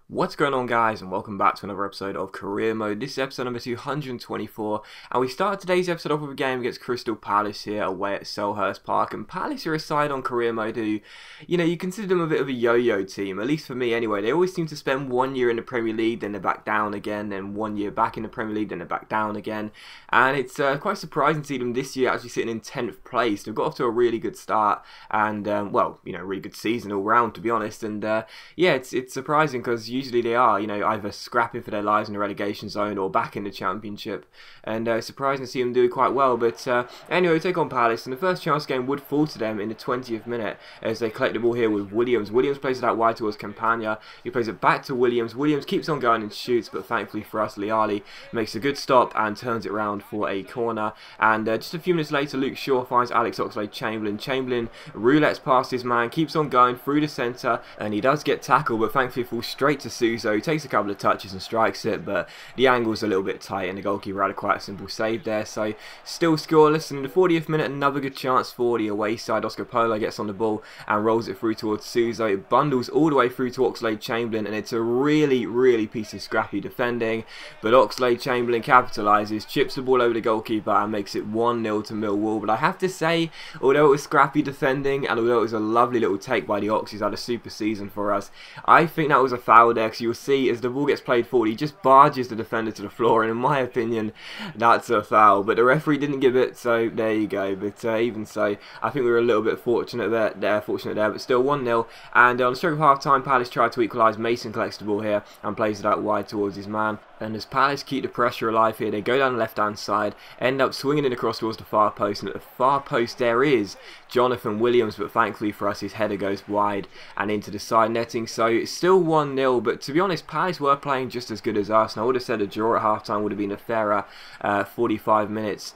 What's going on, guys, and welcome back to another episode of Career Mode. This is episode number 224, and we start today's episode off with a game against Crystal Palace here away at Selhurst Park. And Palace are a side on Career Mode who, you consider them a bit of a yo-yo team, at least for me anyway. They always seem to spend 1 year in the Premier League, then they're back down again, then 1 year back in the Premier League, then they're back down again. And it's quite surprising to see them this year actually sitting in 10th place. They've got off to a really good start, and, really good season all round, to be honest. And, yeah, it's surprising because usually they are, either scrapping for their lives in the relegation zone or back in the Championship. And it's surprising to see them do quite well. But anyway, we take on Palace, and the first chance game would fall to them in the 20th minute as they collect the ball here with Williams. Williams plays it out wide towards Campagna. He plays it back to Williams. Williams keeps on going and shoots, but thankfully for us, Liali makes a good stop and turns it around for a corner. And just a few minutes later, Luke Shaw finds Alex Oxlade-Chamberlain. Chamberlain roulettes past his man, keeps on going through the centre, and he does get tackled, but thankfully falls straight to Suso. He takes a couple of touches and strikes it, but the angle's a little bit tight, and the goalkeeper had a quite simple save there. So still scoreless, and in the 40th minute, another good chance for the away side. Oscar Polo gets on the ball and rolls it through towards Suso. It bundles all the way through to Oxlade-Chamberlain, and it's a really piece of scrappy defending. But Oxlade-Chamberlain capitalises, chips the ball over the goalkeeper, and makes it 1-0 to Millwall. But I have to say, although it was scrappy defending, and although it was a lovely little take by the Ox, who's had a super season for us, I think that was a foul there, because you'll see as the ball gets played forward, he just barges the defender to the floor, and in my opinion, that's a foul. But the referee didn't give it, so there you go. But even so, I think we were a little bit fortunate there, but still 1-0. And on the stroke of half-time, Palace tried to equalise. Mason collects the ball here and plays it out wide towards his man. And as Palace keep the pressure alive here, they go down the left-hand side, end up swinging it across towards the far post, and at the far post there is Jonathan Williams, but thankfully for us, his header goes wide and into the side netting. So it's still 1-0, but to be honest, Palace were playing just as good as us, and I would have said a draw at half-time would have been a fairer 45 minutes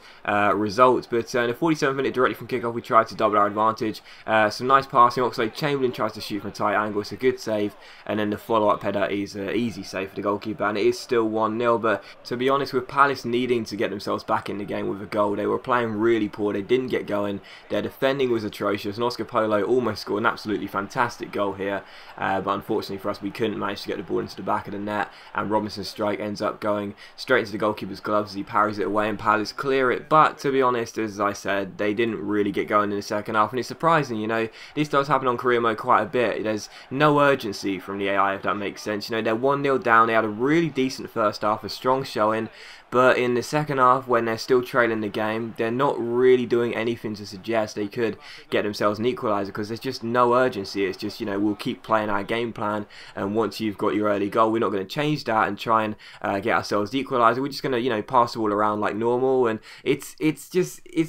result. But in the 47th minute, directly from kickoff, we tried to double our advantage. Some nice passing. Oxlade-Chamberlain tries to shoot from a tight angle. It's a good save, and then the follow-up header is an easy save for the goalkeeper, and it is still 1-0. But to be honest, with Palace needing to get themselves back in the game with a goal, they were playing really poor. They didn't get going. Their defending was atrocious, and Oscar Polo almost scored an absolutely fantastic goal here, but unfortunately for us, we couldn't manage to get the ball into the back of the net, and Robinson's strike ends up going straight into the goalkeeper's gloves as he parries it away, and Palace clear it. But to be honest, as I said, they didn't really get going in the second half, and it's surprising, this does happen on Career Mode quite a bit. There's no urgency from the AI, if that makes sense. They're 1-0 down. They had a really decent first half, a strong showing, but in the second half, when they're still trailing the game, they're not really doing anything to suggest they could get themselves an equaliser, because there's just no urgency. It's just, we'll keep playing our game plan, and once you've got your early goal, we're not going to change that and try and get ourselves the equaliser. We're just going to, pass the ball around like normal, and it's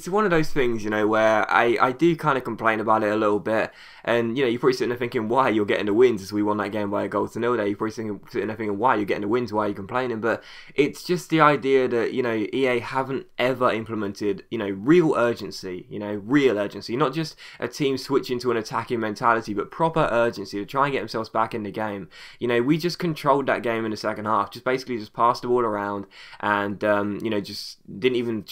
one of those things, where I do kind of complain about it a little bit. And, you're probably sitting there thinking, why you're getting the wins, as we won that game by a 0-0 there. You're probably sitting there thinking, why you're getting the wins, why are you complaining? But it's just the idea that, EA haven't ever implemented, real urgency, real urgency. Not just a team switching to an attacking mentality, but proper urgency to try and get themselves back in the game. We just controlled that game in the second half. Just basically just passed the ball around, and, just didn't even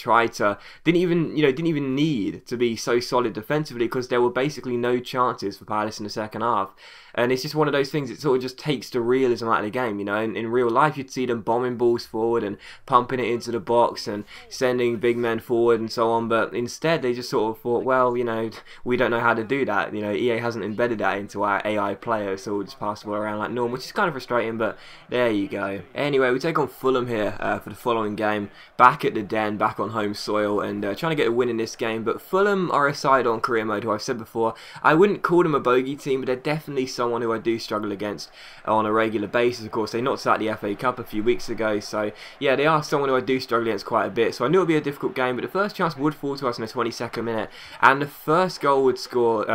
need to be so solid defensively, because there were basically no chances for Palace in the second half. And it's just one of those things, it sort of just takes the realism out of the game, In real life, you'd see them bombing balls forward and pumping it into the box and sending big men forward and so on. But instead, they just sort of thought, well, we don't know how to do that. EA hasn't embedded that into our AI players, so we'll just pass the ball around like normal, which is kind of frustrating, but there you go. Anyway, we take on Fulham here for the following game. Back at the Den, back on home soil, and trying to get a win in this game. But Fulham are a side on Career Mode who I've said before, I wouldn't call them a bogey team, but they're definitely someone who I do struggle against on a regular basis. Of course, they knocked out the FA Cup a few weeks ago, so yeah, they are someone who I do struggle against quite a bit. So I knew it would be a difficult game, but the first chance would fall to us in the 22nd minute, and the first goal would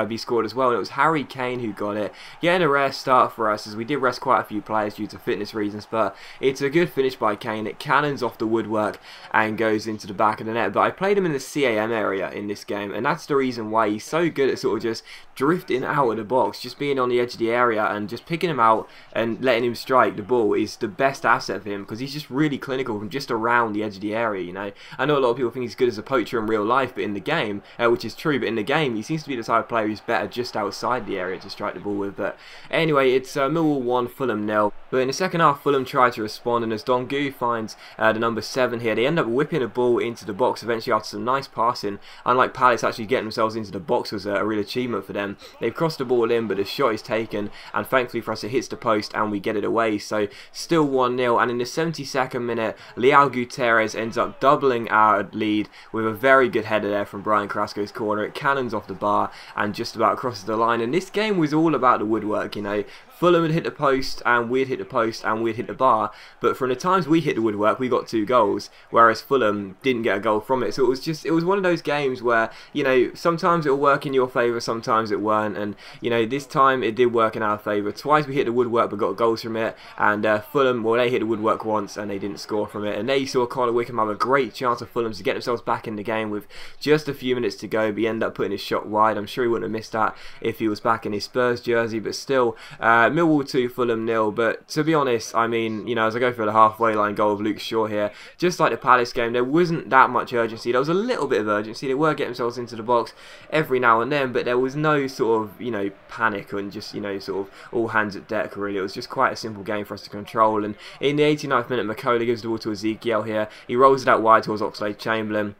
be scored as well, and it was Harry Kane who got it. Getting a rare start for us, as we did rest quite a few players due to fitness reasons, but it's a good finish by Kane. It cannons off the woodwork and goes into the back of the net. But I played him in the CAM area in this game, and that's the reason why he's so good at sort of just drifting out of the box, just being on the edge of the area and just picking him out and letting him strike the ball is the best asset of him because he's just really clinical from just around the edge of the area, you know. I know a lot of people think he's good as a poacher in real life, but in the game, which is true, but in the game, he seems to be the type of player who's better just outside the area to strike the ball with. But anyway, it's Millwall 1, Fulham 0. But in the second half, Fulham tried to respond, and as Dongu finds the number 7 here, they end up whipping a ball into the box eventually after some nice passing. Unlike Palace, actually getting themselves into the box was a real achievement for them. They've crossed the ball in, but the shot is taken, and thankfully for us, it hits the post, and we get it away. So still 1-0, and in the 72nd minute, Leao Gutierrez ends up doubling our lead with a very good header there from Brian Carrasco's corner. It cannons off the bar and just about crosses the line. And this game was all about the woodwork, you know. Fulham had hit the post, and we'd hit the post, and we'd hit the bar. But from the times we hit the woodwork, we got 2 goals, whereas Fulham didn't get a goal from it. So it was one of those games where, you know, sometimes it'll work in your favour, sometimes it weren't. And, you know, this time it did work in our favour. Twice we hit the woodwork but got goals from it. And Fulham, well, they hit the woodwork once and they didn't score from it. And there you saw Connor Wickham have a great chance of Fulham to get themselves back in the game with just a few minutes to go. But he ended up putting his shot wide. I'm sure he wouldn't have missed that if he was back in his Spurs jersey. But still, Millwall 2, Fulham 0. But to be honest, I mean, you know, as I go for the halfway line goal of Luke Shaw here, just like the Palace game, there wasn't that much urgency. There was a little bit of urgency. They were getting themselves into the box every now and then, but there was no sort of, you know, panic and just, you know, sort of all hands at deck, really. It was just quite a simple game for us to control. And in the 89th minute, McCauley gives the ball to Ezekiel here. He rolls it out wide towards Oxlade-Chamberlain.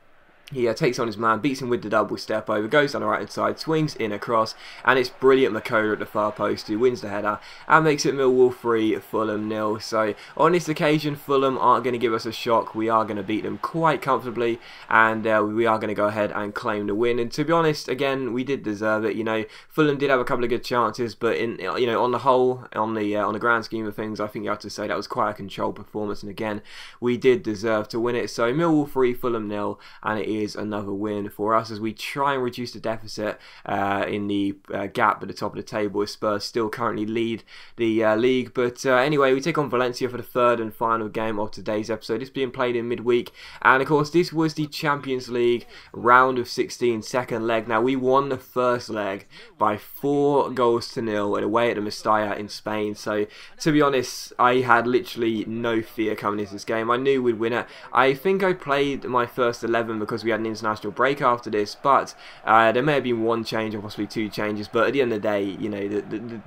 He takes on his man, beats him with the double step over, goes down the right hand side, swings in across, and it's brilliant McCola at the far post who wins the header and makes it Millwall 3, Fulham 0. So on this occasion, Fulham aren't going to give us a shock. We are going to beat them quite comfortably, and we are going to go ahead and claim the win. And to be honest, again, we did deserve it. You know, Fulham did have a couple of good chances, but in, you know, on the whole, on the grand scheme of things, I think you have to say that was quite a controlled performance. And again, we did deserve to win it. So Millwall 3, Fulham 0, and it is another win for us as we try and reduce the deficit in the gap at the top of the table, as Spurs still currently lead the league. But anyway, we take on Valencia for the third and final game of today's episode. It's being played in midweek, and of course this was the Champions League round of 16 second leg. Now we won the first leg by 4-0 away at the Mestalla in Spain. So to be honest, I had literally no fear coming into this game. I knew we'd win it. I think I played my first 11 because we had an international break after this, but there may have been one change or possibly 2 changes, but at the end of the day, you know,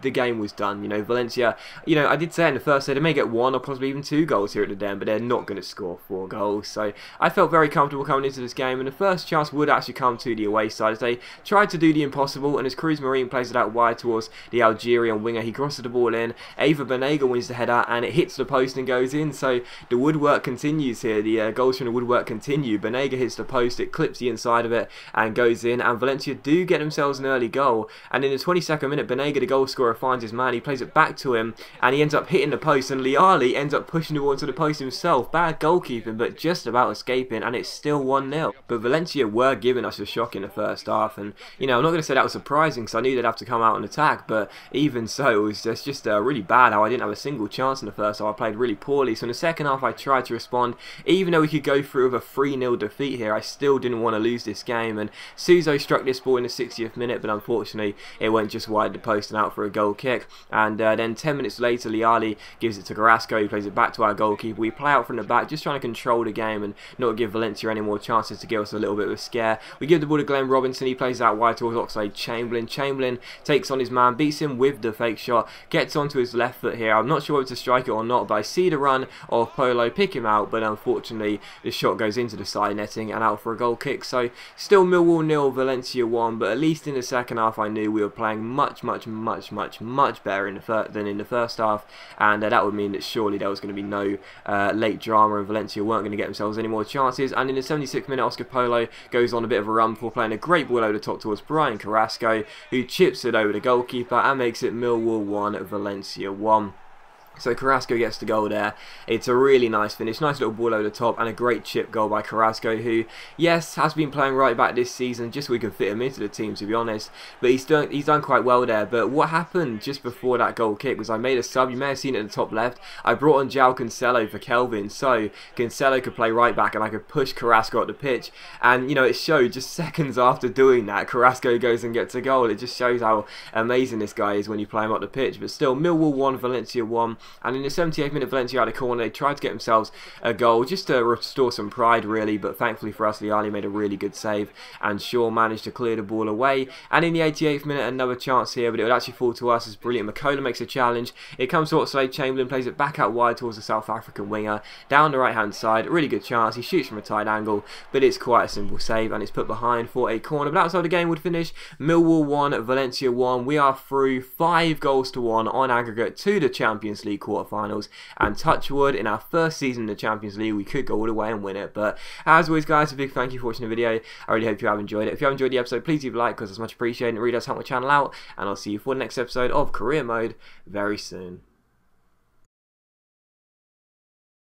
the game was done. You know, Valencia, you know, I did say in the first day they may get 1 or possibly even 2 goals here at the Den, but they're not going to score 4 goals. So I felt very comfortable coming into this game, and the first chance would actually come to the away side as they tried to do the impossible, and as Cruz Marine plays it out wide towards the Algerian winger, he crosses the ball in. Ava Banega wins the header, and it hits the post and goes in. So the woodwork continues here. The goals from the woodwork continue. Banega hits the post, it clips the inside of it and goes in, and Valencia do get themselves an early goal. And in the 22nd minute, Banega, the goal scorer, finds his man. He plays it back to him, and he ends up hitting the post, and Liali ends up pushing the ball into the post himself. Bad goalkeeping, but just about escaping, and it's still 1-0. But Valencia were giving us a shock in the first half, and you know, I'm not going to say that was surprising because I knew they'd have to come out and attack, but even so, it was just really bad how I didn't have a single chance in the first half. I played really poorly. So in the second half, I tried to respond. Even though we could go through with a 3-0 defeat here, I still didn't want to lose this game. And Suso struck this ball in the 60th minute, but unfortunately, it went just wide the post and out for a goal kick. And then 10 minutes later, Liali gives it to Carrasco, who plays it back to our goalkeeper. We play out from the back, just trying to control the game and not give Valencia any more chances to give us a little bit of a scare. We give the ball to Glenn Robinson. He plays out wide towards Oxlade-Chamberlain. Chamberlain takes on his man, beats him with the fake shot, gets onto his left foot here. I'm not sure whether to strike it or not, but I see the run of Polo pick him out, but unfortunately the shot goes into the side netting and out for a goal kick. So still Millwall 0, Valencia 1, but at least in the second half I knew we were playing much better than in the first half, and that would mean that surely there was going to be no late drama and Valencia weren't going to get themselves any more chances. And in the 76th minute, Oscar Polo goes on a bit of a run before playing a great ball over the top towards Brian Carrasco, who chips it over the goalkeeper and makes it Millwall 1, Valencia 1. So Carrasco gets the goal there. It's a really nice finish, nice little ball over the top, and a great chip goal by Carrasco, who, yes, has been playing right back this season, just so we can fit him into the team, to be honest. But he's done quite well there. But what happened just before that goal kick was I made a sub. You may have seen it at the top left. I brought on João Cancelo for Kelvin, so Cancelo could play right back, and I could push Carrasco up the pitch. And, you know, it showed just seconds after doing that, Carrasco goes and gets a goal. It just shows how amazing this guy is when you play him up the pitch. But still, Millwall 1, Valencia 1. And in the 78th minute, Valencia had a corner. They tried to get themselves a goal just to restore some pride, really, but thankfully for us, Liali made a really good save, and Shaw managed to clear the ball away. And in the 88th minute, another chance here, but it would actually fall to us as brilliant. McCullough makes a challenge. It comes to Oxlade-Chamberlain, plays it back out wide towards the South African winger, down the right-hand side. A really good chance. He shoots from a tight angle, but it's quite a simple save, and it's put behind for a corner. But that's how the game would finish. Millwall 1, Valencia 1. We are through 5-1 on aggregate to the Champions League quarterfinals, and touch wood, in our first season in the Champions League, we could go all the way and win it. But as always, guys, a big thank you for watching the video. I really hope you have enjoyed it. If you have enjoyed the episode, please leave a like, because it's much appreciated and it really does help my channel out, and I'll see you for the next episode of Career Mode very soon.